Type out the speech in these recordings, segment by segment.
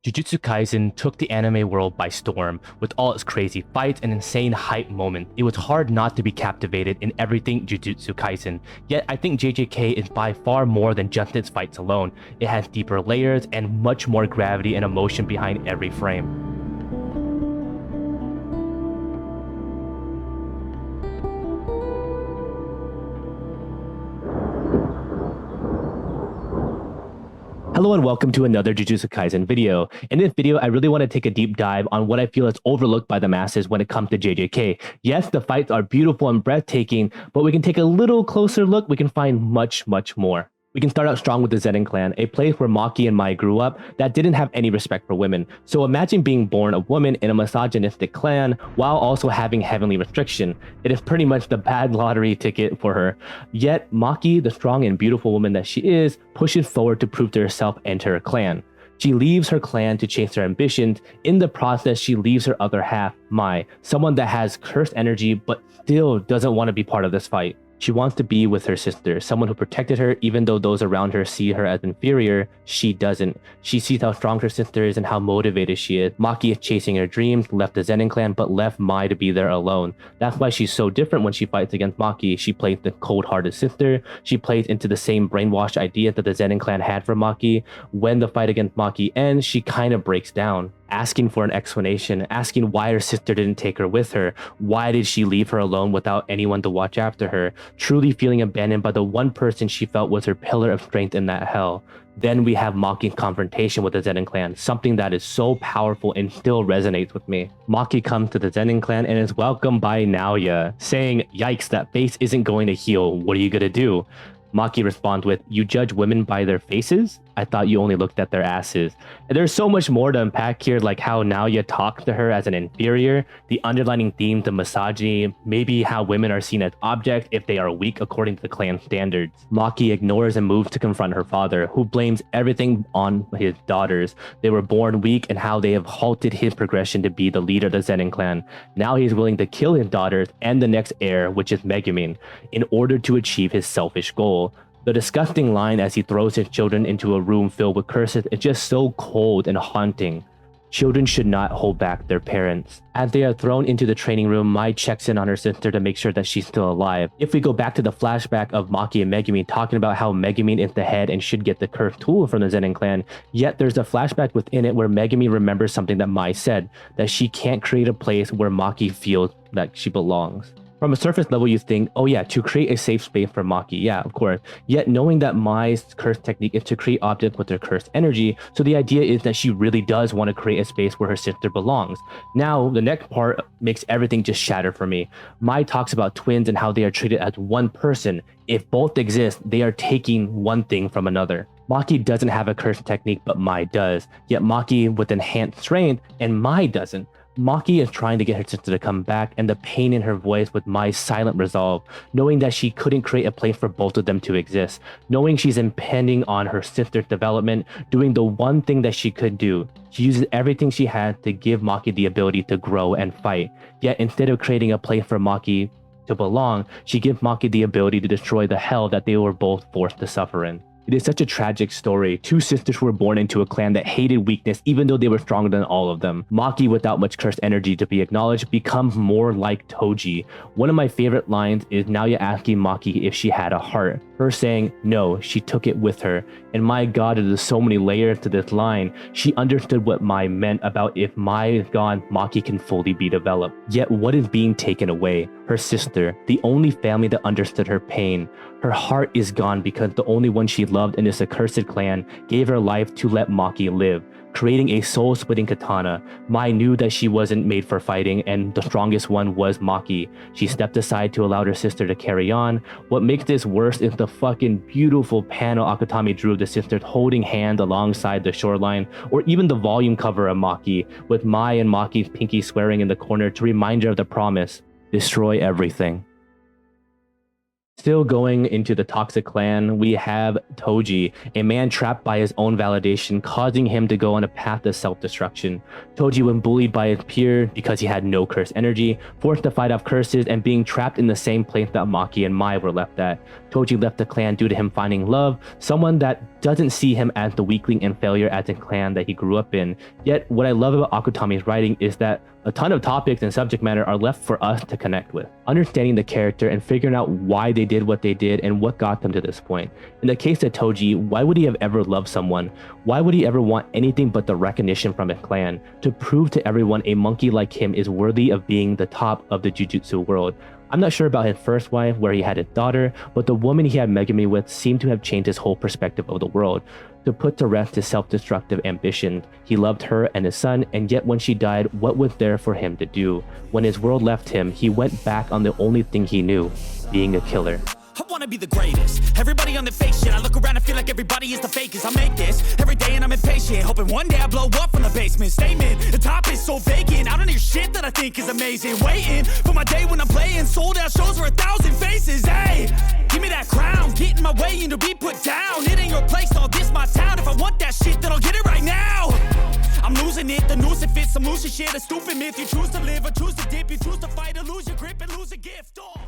Jujutsu Kaisen took the anime world by storm. With all its crazy fights and insane hype moments, it was hard not to be captivated in everything Jujutsu Kaisen. Yet I think JJK is by far more than just its fights alone. It has deeper layers and much more gravity and emotion behind every frame. Hello and welcome to another Jujutsu Kaisen video. In this video, I really want to take a deep dive on what I feel is overlooked by the masses when it comes to JJK. Yes, the fights are beautiful and breathtaking, but we can take a little closer look, we can find much more. We can start out strong with the Zenin clan, a place where Maki and Mai grew up that didn't have any respect for women. So imagine being born a woman in a misogynistic clan while also having heavenly restriction. It is pretty much the bad lottery ticket for her. Yet Maki, the strong and beautiful woman that she is, pushes forward to prove to herself and to her clan. She leaves her clan to chase her ambitions. In the process, she leaves her other half, Mai, someone that has cursed energy but still doesn't want to be part of this fight. She wants to be with her sister, someone who protected her even though those around her see her as inferior. She doesn't. She sees how strong her sister is and how motivated she is. Maki is chasing her dreams, left the Zenin clan, but left Mai to be there alone. That's why she's so different when she fights against Maki. She plays the cold-hearted sister. She plays into the same brainwashed idea that the Zenin clan had for Maki. When the fight against Maki ends, she kind of breaks down, asking for an explanation, asking why her sister didn't take her with her. Why did she leave her alone without anyone to watch after her? Truly feeling abandoned by the one person she felt was her pillar of strength in that hell. Then we have Maki's confrontation with the Zenin clan, something that is so powerful and still resonates with me. Maki comes to the Zenin clan and is welcomed by Naoya, saying, "Yikes, that face isn't going to heal. What are you gonna do?" Maki responds with, "You judge women by their faces? I thought you only looked at their asses." And there's so much more to unpack here, like how Naoya talks to her as an inferior, the underlining themes of misogyny, maybe how women are seen as objects if they are weak according to the clan standards. Maki ignores and moves to confront her father, who blames everything on his daughters. They were born weak and how they have halted his progression to be the leader of the Zenin clan. Now he's willing to kill his daughters and the next heir, which is Megumin, in order to achieve his selfish goal. The disgusting line as he throws his children into a room filled with curses is just so cold and haunting. Children should not hold back their parents. As they are thrown into the training room, Mai checks in on her sister to make sure that she's still alive. If we go back to the flashback of Maki and Megumin talking about how Megumin is the head and should get the cursed tool from the Zenin clan, yet there's a flashback within it where Megumin remembers something that Mai said, that she can't create a place where Maki feels that she belongs. From a surface level, you think, oh yeah, to create a safe space for Maki, yeah, of course. Yet knowing that Mai's curse technique is to create objects with their cursed energy, so the idea is that she really does want to create a space where her sister belongs. Now, the next part makes everything just shatter for me. Mai talks about twins and how they are treated as one person. If both exist, they are taking one thing from another. Maki doesn't have a curse technique, but Mai does. Yet Maki with enhanced strength, and Mai doesn't. Maki is trying to get her sister to come back, and the pain in her voice with Mai's silent resolve, knowing that she couldn't create a place for both of them to exist, knowing she's impending on her sister's development, doing the one thing that she could do. She uses everything she has to give Maki the ability to grow and fight. Yet instead of creating a place for Maki to belong, she gives Maki the ability to destroy the hell that they were both forced to suffer in. It is such a tragic story. Two sisters were born into a clan that hated weakness even though they were stronger than all of them. Maki, without much cursed energy to be acknowledged, becomes more like Toji. One of my favorite lines is Naoya asking Maki if she had a heart. Her saying, no, she took it with her. And my god, there's so many layers to this line. She understood what Mai meant about if Mai is gone, Maki can fully be developed. Yet what is being taken away? Her sister, the only family that understood her pain. Her heart is gone because the only one she loved in this accursed clan gave her life to let Maki live, creating a soul-splitting katana. Mai knew that she wasn't made for fighting and the strongest one was Maki. She stepped aside to allow her sister to carry on. What makes this worse is the fucking beautiful panel Akutami drew of the sisters holding hands alongside the shoreline, or even the volume cover of Maki, with Mai and Maki's pinky swearing in the corner to remind her of the promise, destroy everything. Still going into the toxic clan, we have Toji, a man trapped by his own validation, causing him to go on a path of self-destruction. Toji, when bullied by his peer because he had no curse energy, forced to fight off curses, and being trapped in the same place that Maki and Mai were left at. Toji left the clan due to him finding love, someone that doesn't see him as the weakling and failure as a clan that he grew up in. Yet, what I love about Akutami's writing is that a ton of topics and subject matter are left for us to connect with. Understanding the character and figuring out why they did what they did and what got them to this point. In the case of Toji, why would he have ever loved someone? Why would he ever want anything but the recognition from his clan? To prove to everyone a monkey like him is worthy of being the top of the Jujutsu world. I'm not sure about his first wife, where he had his daughter, but the woman he had Megumi with seemed to have changed his whole perspective of the world. To put to rest his self-destructive ambition. He loved her and his son, and yet when she died, what was there for him to do? When his world left him, he went back on the only thing he knew, being a killer. I wanna be the greatest. Everybody on the fake shit. I look around and feel like everybody is the fakest. I make this every day and I'm impatient, hoping one day I blow up from the basement. Statement, the top is so vacant. I don't hear shit that I think is amazing. Waiting for my day when I'm playing sold out shows for 1,000 faces. Hey, give me that crown, get in my way and to be put down. It ain't your place, all this my town. If I want that shit, then I'll get it right now. I'm losing it, the noose it fits. I'm losing shit, a stupid myth. You choose to live or choose to dip. You choose to fight or lose your grip and lose a gift. Oh.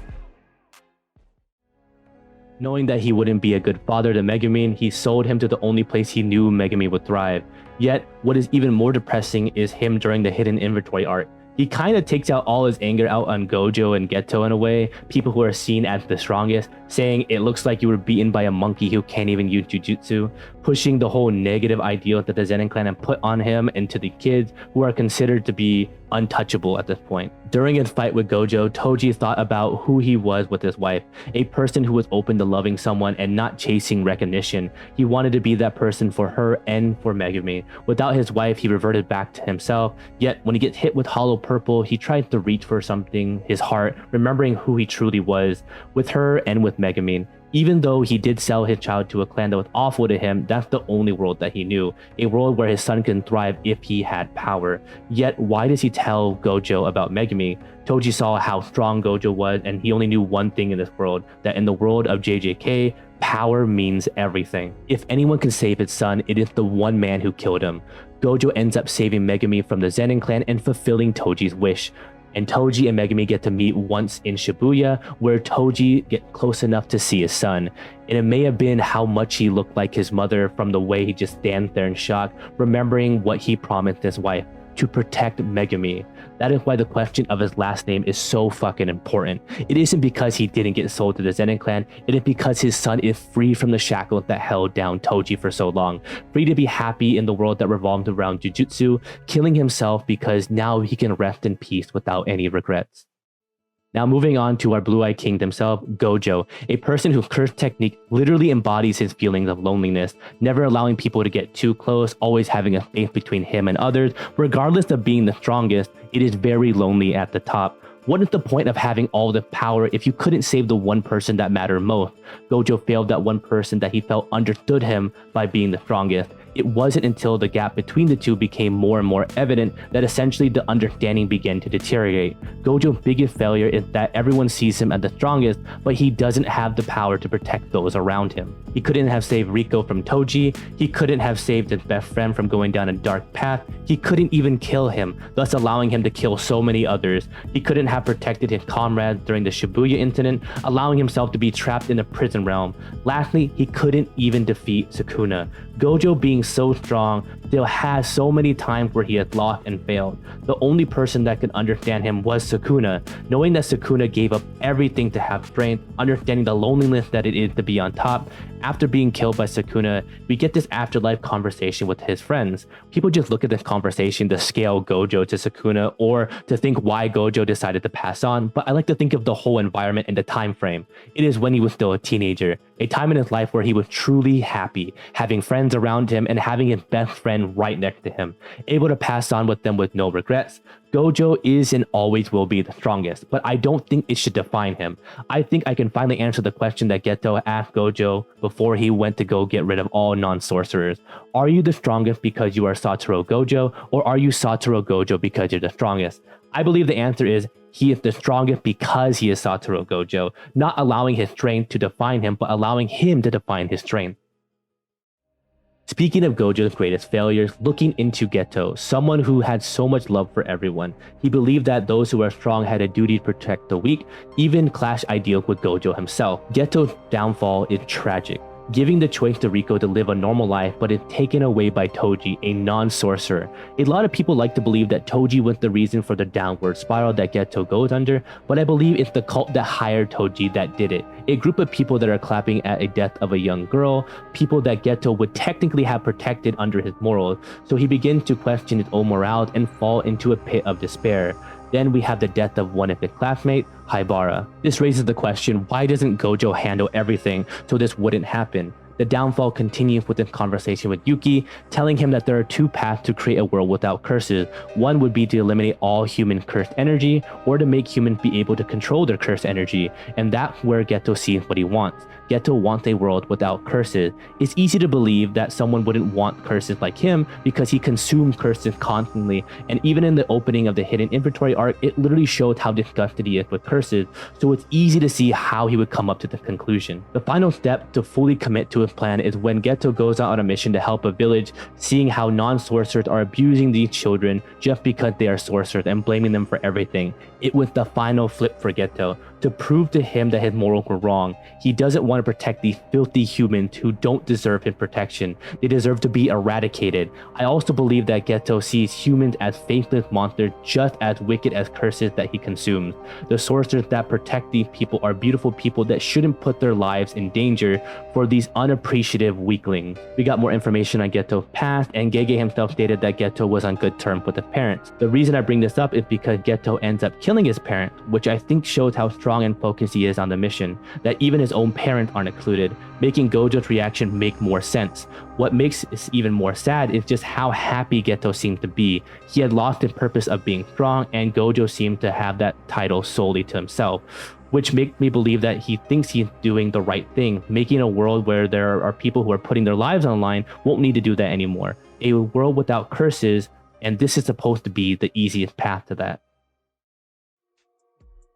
Knowing that he wouldn't be a good father to Megumi, he sold him to the only place he knew Megumi would thrive. Yet, what is even more depressing is him during the hidden inventory arc. He kind of takes out all his anger out on Gojo and Geto in a way, people who are seen as the strongest, saying it looks like you were beaten by a monkey who can't even use Jujutsu, pushing the whole negative ideal that the Zenin clan had put on him and to the kids who are considered to be untouchable at this point. During his fight with Gojo, Toji thought about who he was with his wife, a person who was open to loving someone and not chasing recognition. He wanted to be that person for her and for Megumi. Without his wife, he reverted back to himself, yet when he gets hit with hollow purple, he tries to reach for something, his heart, remembering who he truly was, with her and with Megumi. Even though he did sell his child to a clan that was awful to him, that's the only world that he knew. A world where his son can thrive if he had power. Yet, why does he tell Gojo about Megumi? Toji saw how strong Gojo was, and he only knew one thing in this world, that in the world of JJK, power means everything. If anyone can save his son, it is the one man who killed him. Gojo ends up saving Megumi from the Zenin clan and fulfilling Toji's wish. And Toji and Megumi get to meet once in Shibuya, where Toji gets close enough to see his son. And it may have been how much he looked like his mother from the way he just stands there in shock, remembering what he promised his wife, to protect Megumi. That is why the question of his last name is so fucking important. It isn't because he didn't get sold to the Zenin clan, it is because his son is free from the shackles that held down Toji for so long. Free to be happy in the world that revolved around Jujutsu, killing himself because now he can rest in peace without any regrets. Now moving on to our Blue-Eyed King himself, Gojo, a person whose curse technique literally embodies his feelings of loneliness, never allowing people to get too close, always having a space between him and others. Regardless of being the strongest, it is very lonely at the top. What is the point of having all the power if you couldn't save the one person that mattered most? Gojo failed that one person that he felt understood him by being the strongest. It wasn't until the gap between the two became more and more evident that essentially the understanding began to deteriorate. Gojo's biggest failure is that everyone sees him as the strongest, but he doesn't have the power to protect those around him. He couldn't have saved Riko from Toji, he couldn't have saved his best friend from going down a dark path, he couldn't even kill him, thus allowing him to kill so many others. He couldn't have protected his comrades during the Shibuya incident, allowing himself to be trapped in a prison realm. Lastly, he couldn't even defeat Sukuna. Gojo, being so strong, still has so many times where he has lost and failed. The only person that could understand him was Sukuna. Knowing that Sukuna gave up everything to have strength, understanding the loneliness that it is to be on top, after being killed by Sukuna, we get this afterlife conversation with his friends. People just look at this conversation to scale Gojo to Sukuna or to think why Gojo decided to pass on, but I like to think of the whole environment and the time frame. It is when he was still a teenager, a time in his life where he was truly happy, having friends around him and having his best friend right next to him, able to pass on with them with no regrets. Gojo is and always will be the strongest, but I don't think it should define him. I think I can finally answer the question that Geto asked Gojo before he went to go get rid of all non-sorcerers. Are you the strongest because you are Satoru Gojo, or are you Satoru Gojo because you're the strongest? I believe the answer is he is the strongest because he is Satoru Gojo, not allowing his strength to define him, but allowing him to define his strength. Speaking of Gojo's greatest failures, looking into Geto, someone who had so much love for everyone. He believed that those who are strong had a duty to protect the weak, even clashed ideals with Gojo himself. Geto's downfall is tragic, giving the choice to Riko to live a normal life, but is taken away by Toji, a non-sorcerer. A lot of people like to believe that Toji was the reason for the downward spiral that Geto goes under, but I believe it's the cult that hired Toji that did it. A group of people that are clapping at a death of a young girl, people that Geto would technically have protected under his morals, so he begins to question his own morals and fall into a pit of despair. Then we have the death of one of his classmates, Haibara. This raises the question, why doesn't Gojo handle everything so this wouldn't happen? The downfall continues with his conversation with Yuki, telling him that there are two paths to create a world without curses. One would be to eliminate all human cursed energy, or to make humans be able to control their cursed energy, and that's where Geto sees what he wants. Geto wants a world without curses. It's easy to believe that someone wouldn't want curses like him because he consumed curses constantly, and even in the opening of the hidden inventory arc, it literally shows how disgusted he is with curses, so it's easy to see how he would come up to the conclusion. The final step to fully commit to his plan is when Geto goes out on a mission to help a village, seeing how non-sorcerers are abusing these children just because they are sorcerers and blaming them for everything. It was the final flip for Geto, to prove to him that his morals were wrong. He doesn't want to protect these filthy humans who don't deserve his protection. They deserve to be eradicated. I also believe that Geto sees humans as faithless monsters just as wicked as curses that he consumes. The sorcerers that protect these people are beautiful people that shouldn't put their lives in danger for these unappreciative weaklings. We got more information on Geto's past, and Gege himself stated that Geto was on good terms with his parents. The reason I bring this up is because Geto ends up killing his parents, which I think shows how strong and focused he is on the mission, that even his own parents aren't included, making Gojo's reaction make more sense. What makes this even more sad is just how happy Geto seemed to be. He had lost his purpose of being strong, and Gojo seemed to have that title solely to himself, which makes me believe that he thinks he's doing the right thing. Making a world where there are people who are putting their lives online won't need to do that anymore. A world without curses, and this is supposed to be the easiest path to that.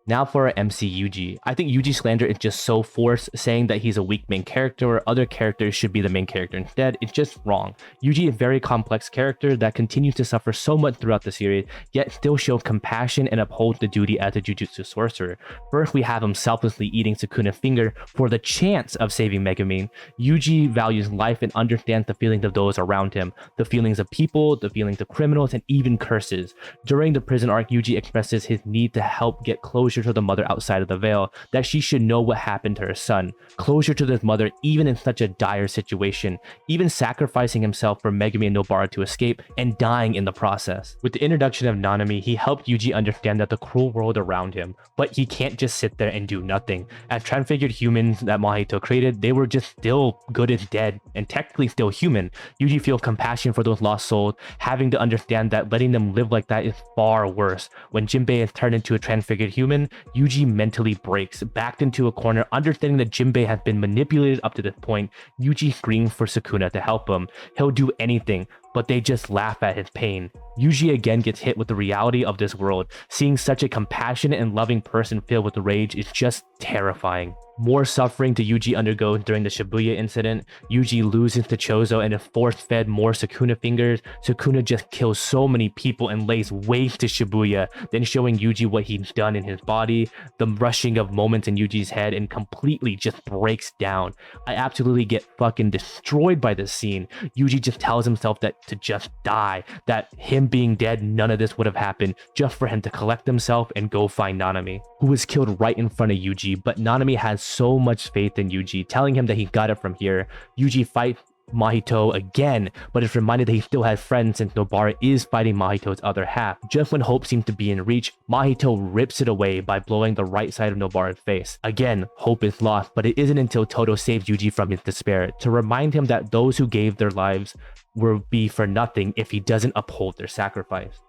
Now for our MC Yuji. I think Yuji's slander is just so forced, saying that he's a weak main character or other characters should be the main character instead. It's just wrong. Yuji is a very complex character that continues to suffer so much throughout the series, yet still shows compassion and upholds the duty as a jujutsu sorcerer. First, we have him selflessly eating Sukuna's finger for the chance of saving Megumin. Yuji values life and understands the feelings of those around him, the feelings of people, the feelings of criminals, and even curses. During the prison arc, Yuji expresses his need to help get closure to the mother outside of the veil, that she should know what happened to her son. Closure to this mother even in such a dire situation, even sacrificing himself for Megumi and Nobara to escape and dying in the process. With the introduction of Nanami, he helped Yuji understand that the cruel world around him, but he can't just sit there and do nothing. As transfigured humans that Mahito created, they were just still good as dead and technically still human. Yuji feels compassion for those lost souls, having to understand that letting them live like that is far worse. When Jinbei is turned into a transfigured human, Yuji mentally breaks, backed into a corner, understanding that Jinbei has been manipulated up to this point. Yuji screams for Sukuna to help him. He'll do anything, but they just laugh at his pain. Yuji again gets hit with the reality of this world. Seeing such a compassionate and loving person filled with rage is just terrifying. More suffering to Yuji undergoes during the Shibuya incident. Yuji loses to Choso and is force-fed more Sukuna fingers. Sukuna just kills so many people and lays waste to Shibuya, then showing Yuji what he's done in his body. The rushing of moments in Yuji's head and completely just breaks down. I absolutely get fucking destroyed by this scene. Yuji just tells himself that to just die, that him being dead, none of this would have happened, just for him to collect himself and go find Nanami, who was killed right in front of Yuji. But Nanami has so much faith in Yuji, telling him that he got it from here. Yuji fights Mahito again, but is reminded that he still has friends since Nobara is fighting Mahito's other half. Just when hope seems to be in reach, Mahito rips it away by blowing the right side of Nobara's face. Again, hope is lost, but it isn't until Todo saves Yuji from his despair to remind him that those who gave their lives will be for nothing if he doesn't uphold their sacrifice.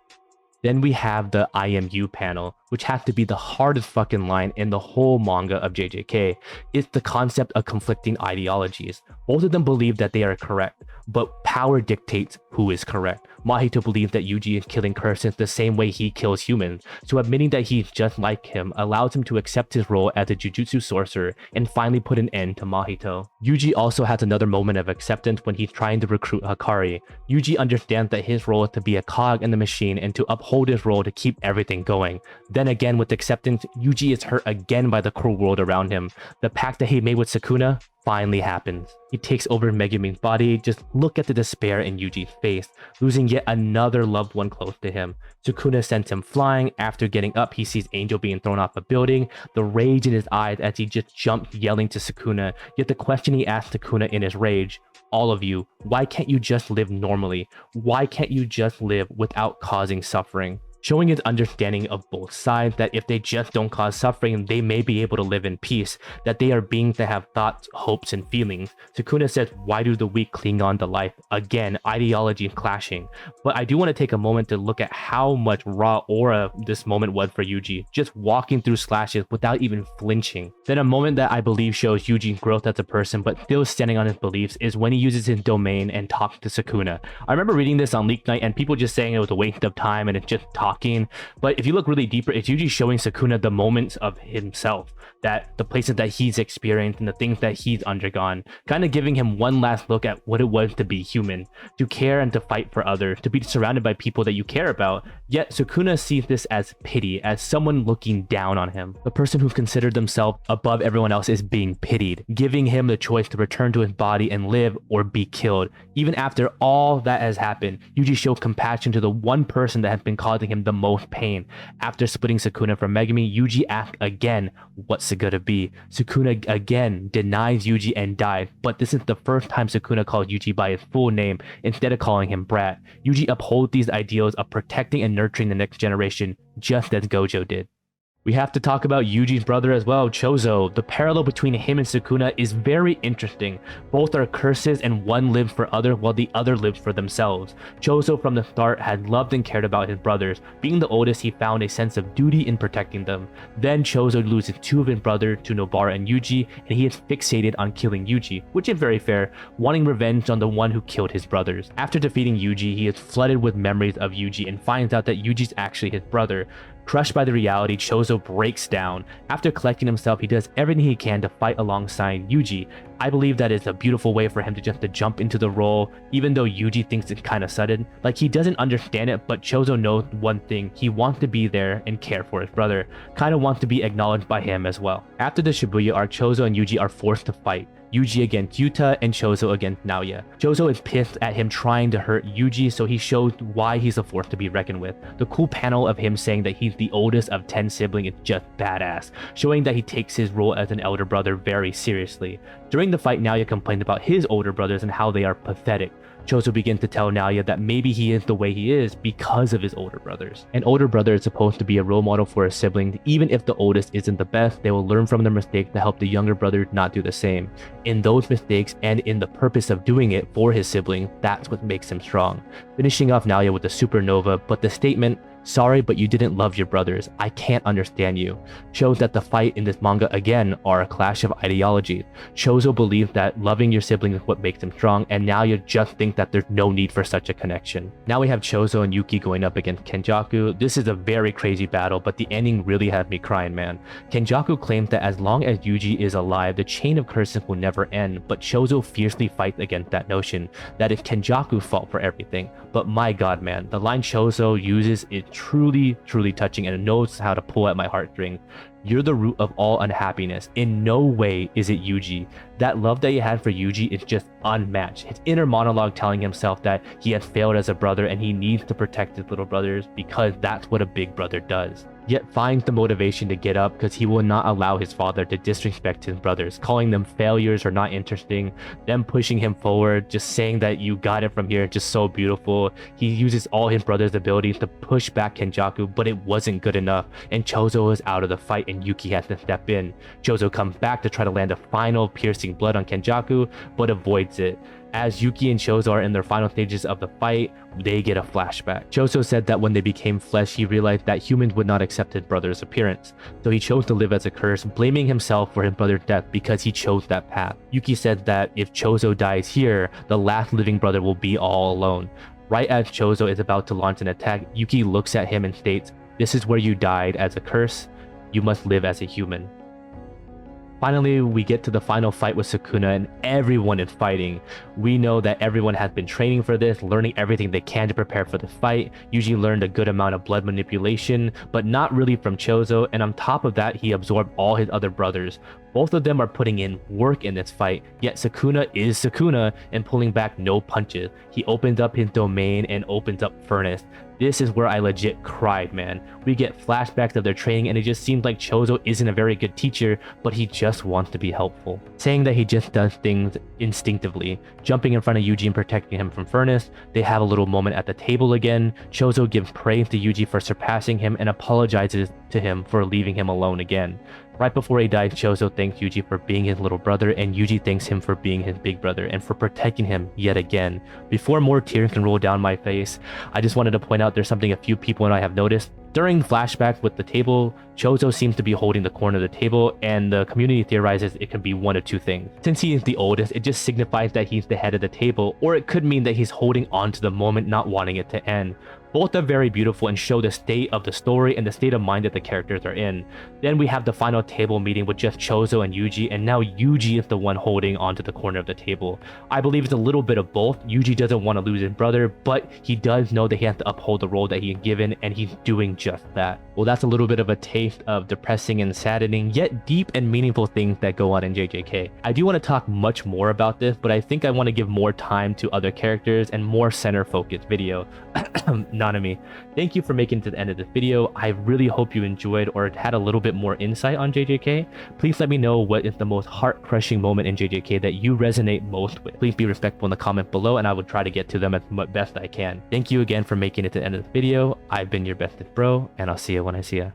Then we have the IMU panel, which has to be the hardest fucking line in the whole manga of JJK. It's the concept of conflicting ideologies. Both of them believe that they are correct, but power dictates who is correct. Mahito believes that Yuji is killing persons the same way he kills humans, so admitting that he's just like him allows him to accept his role as a jujutsu sorcerer and finally put an end to Mahito. Yuji also has another moment of acceptance when he's trying to recruit Hakari. Yuji understands that his role is to be a cog in the machine and to uphold his role to keep everything going. Then again, with acceptance, Yuji is hurt again by the cruel world around him. The pact that he made with Sukuna finally happens. He takes over Megumin's body. Just look at the despair in Yuji's face, losing yet another loved one close to him. Sukuna sends him flying. After getting up, he sees Angel being thrown off a building, the rage in his eyes as he just jumps yelling to Sukuna. Yet the question he asks Sukuna in his rage, all of you, why can't you just live normally? Why can't you just live without causing suffering? Showing his understanding of both sides, that if they just don't cause suffering, they may be able to live in peace, that they are beings that have thoughts, hopes, and feelings. Sukuna says, why do the weak cling on to life? Again, ideology clashing. But I do want to take a moment to look at how much raw aura this moment was for Yuji, just walking through slashes without even flinching. Then a moment that I believe shows Yuji's growth as a person, but still standing on his beliefs, is when he uses his domain and talks to Sukuna. I remember reading this on Leak Night and people just saying it was a waste of time and it's just talking. But if you look really deeper, it's usually showing Sukuna the moments of himself, that the places that he's experienced and the things that he's undergone, kind of giving him one last look at what it was to be human, to care and to fight for others, to be surrounded by people that you care about. Yet Sukuna sees this as pity, as someone looking down on him. The person who's considered themselves above everyone else is being pitied, giving him the choice to return to his body and live or be killed. Even after all that has happened, Yuji shows compassion to the one person that has been causing him the most pain. After splitting Sukuna from Megumi, Yuji asks again, what's it gonna be? Sukuna again denies Yuji and dies, but this is the first time Sukuna calls Yuji by his full name instead of calling him Brat. Yuji upholds these ideals of protecting and nurturing the next generation, just as Gojo did. We have to talk about Yuji's brother as well, Choso. The parallel between him and Sukuna is very interesting. Both are curses and one lives for other while the other lives for themselves. Choso from the start had loved and cared about his brothers. Being the oldest, he found a sense of duty in protecting them. Then Choso loses two of his brothers to Nobara and Yuji, and he is fixated on killing Yuji, which is very fair, wanting revenge on the one who killed his brothers. After defeating Yuji, he is flooded with memories of Yuji and finds out that Yuji's actually his brother. Crushed by the reality, Choso breaks down. After collecting himself, he does everything he can to fight alongside Yuji. I believe that is a beautiful way for him to just jump into the role, even though Yuji thinks it's kind of sudden. Like, he doesn't understand it, but Choso knows one thing: he wants to be there and care for his brother, kind of wants to be acknowledged by him as well. After the Shibuya arc, Choso and Yuji are forced to fight. Yuji against Yuta and Choso against Naoya. Choso is pissed at him trying to hurt Yuji, so he shows why he's a force to be reckoned with. The cool panel of him saying that he's the oldest of 10 siblings is just badass, showing that he takes his role as an elder brother very seriously. During the fight, Naoya complained about his older brothers and how they are pathetic. Choso begins to tell Naoya that maybe he is the way he is because of his older brothers. An older brother is supposed to be a role model for his siblings. Even if the oldest isn't the best, they will learn from their mistakes to help the younger brother not do the same. In those mistakes and in the purpose of doing it for his sibling, that's what makes him strong. Finishing off Naoya with a supernova, but the statement, "Sorry, but you didn't love your brothers. I can't understand you," shows that the fight in this manga again are a clash of ideologies. Choso believes that loving your sibling is what makes him strong, and Naoya just thinks that there's no need for such a connection. Now we have Choso and Yuki going up against Kenjaku. This is a very crazy battle, but the ending really had me crying, man. Kenjaku claims that as long as Yuji is alive, the chain of curses will never end, but Choso fiercely fights against that notion, that it's Kenjaku's fault for everything. But my god, man, the line Choso uses is truly touching, and it knows how to pull at my heartstrings. You're the root of all unhappiness. In no way is it Yuji. That love that he had for Yuji is just unmatched. His inner monologue telling himself that he has failed as a brother and he needs to protect his little brothers because that's what a big brother does. Yet finds the motivation to get up because he will not allow his father to disrespect his brothers, calling them failures or not interesting, them pushing him forward, just saying that you got it from here, just so beautiful. He uses all his brother's abilities to push back Kenjaku, but it wasn't good enough, and Choso is out of the fight and Yuki has to step in. Choso comes back to try to land a final piercing blood on Kenjaku, but avoids it. As Yuki and Choso are in their final stages of the fight, they get a flashback. Choso said that when they became flesh, he realized that humans would not accept his brother's appearance, so he chose to live as a curse, blaming himself for his brother's death because he chose that path. Yuki said that if Choso dies here, the last living brother will be all alone. Right as Choso is about to launch an attack, Yuki looks at him and states, "This is where you died as a curse. You must live as a human." Finally, we get to the final fight with Sukuna and everyone is fighting. We know that everyone has been training for this, learning everything they can to prepare for the fight. Yuji learned a good amount of blood manipulation, but not really from Choso, and on top of that, he absorbed all his other brothers. Both of them are putting in work in this fight, yet Sukuna is Sukuna and pulling back no punches. He opens up his domain and opens up Furnace. This is where I legit cried, man. We get flashbacks of their training and it just seems like Choso isn't a very good teacher, but he just wants to be helpful. Saying that he just does things instinctively. Jumping in front of Yuji and protecting him from Furnace. They have a little moment at the table again. Choso gives praise to Yuji for surpassing him and apologizes to him for leaving him alone again. Right before he dies, Choso thanks Yuji for being his little brother, and Yuji thanks him for being his big brother and for protecting him yet again. Before more tears can roll down my face, I just wanted to point out there's something a few people and I have noticed. During flashbacks with the table, Choso seems to be holding the corner of the table, and the community theorizes it can be one of two things. Since he is the oldest, it just signifies that he's the head of the table, or it could mean that he's holding on to the moment, not wanting it to end. Both are very beautiful and show the state of the story and the state of mind that the characters are in. Then we have the final table meeting with just Choso and Yuji, and now Yuji is the one holding onto the corner of the table. I believe it's a little bit of both. Yuji doesn't want to lose his brother, but he does know that he has to uphold the role that he's given, and he's doing just that. Well, that's a little bit of a taste of depressing and saddening, yet deep and meaningful things that go on in JJK. I do want to talk much more about this, but I think I want to give more time to other characters and more center-focused video. Nanami, thank you for making it to the end of this video. I really hope you enjoyed or had a little bit more insight on JJK. Please let me know what is the most heart-crushing moment in JJK that you resonate most with. Please be respectful in the comment below, and I will try to get to them as best I can. Thank you again for making it to the end of this video. I've been your bestest bro, and I'll see you when I see you.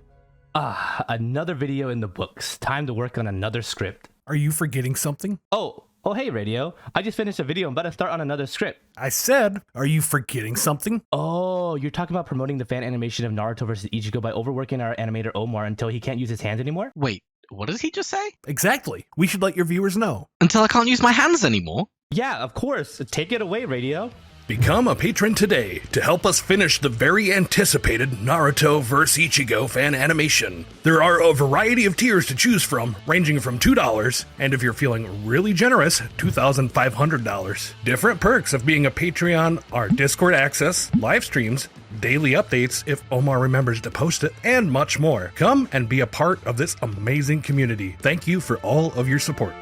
Another video in the books. Time to work on another script. Are you forgetting something? Oh, hey, Radio. I just finished a video. I'm about to start on another script. I said, are you forgetting something? Oh, you're talking about promoting the fan animation of Naruto vs. Ichigo by overworking our animator Omar until he can't use his hands anymore? Wait, what did he just say? Exactly. We should let your viewers know. Until I can't use my hands anymore? Yeah, of course. Take it away, Radio. Become a patron today to help us finish the very anticipated Naruto vs. Ichigo fan animation. There are a variety of tiers to choose from, ranging from $2, and if you're feeling really generous, $2,500. Different perks of being a Patreon are Discord access, live streams, daily updates if Omar remembers to post it, and much more. Come and be a part of this amazing community. Thank you for all of your support.